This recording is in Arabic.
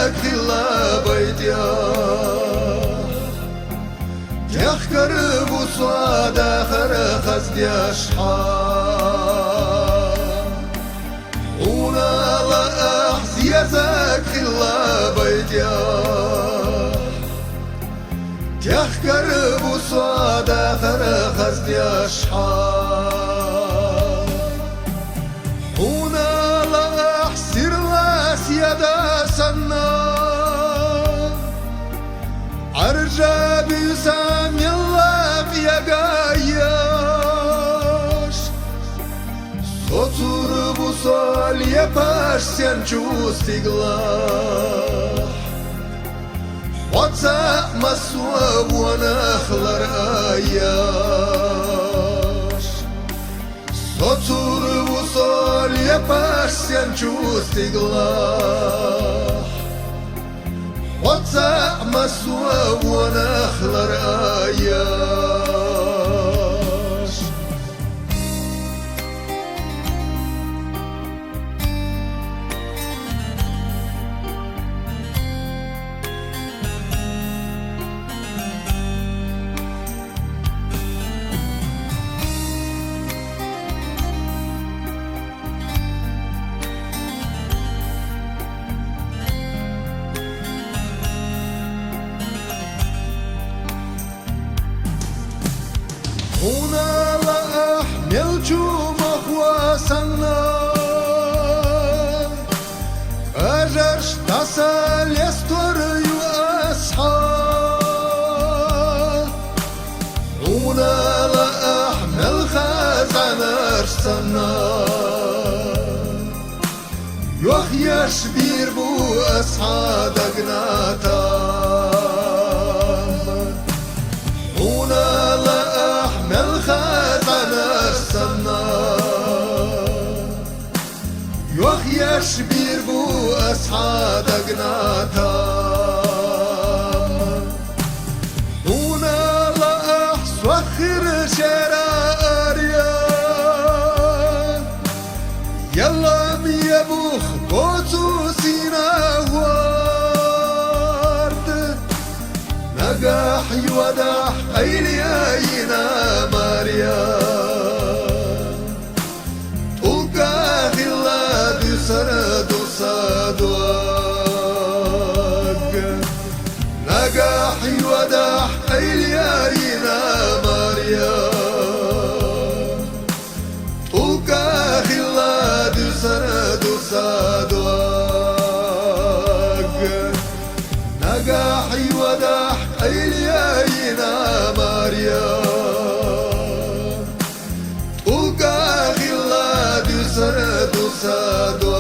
خلا بيتيا تخكر بصواد آخر خزد أشحار هنا لا أحزيزك خلا بيتيا تخكر بصواد آخر خزد أشحار هنا لا أحسر لاس يدا سنا أرجع بيسام يلا يا قايش Sotur bu sol yapaş sen çustiglah Whatsa maswa wana khlar ayash Sotur bu sol yapaş sen çustiglah Whatsa maswa wana khlar ayash هنا لا أحمل جمح وسنا أجرش تسال يستر يؤسحا هنا لا أحمل خزان أرسنا يخيش بير بو أسعاد أقناتا هنا لا يخيش بير بو أسعاد أقناتا هنا لا أحسوخر شراريا يلا ميبوخ بوتو سينا وارد نجاح يودح أيلياينا ماريا سرد صدوق نجاح ودح إلياينا ماريا تلقى خلاد سرد صدوق نجاح ودح إلياينا ماريا تلقى خلاد سرد صدوق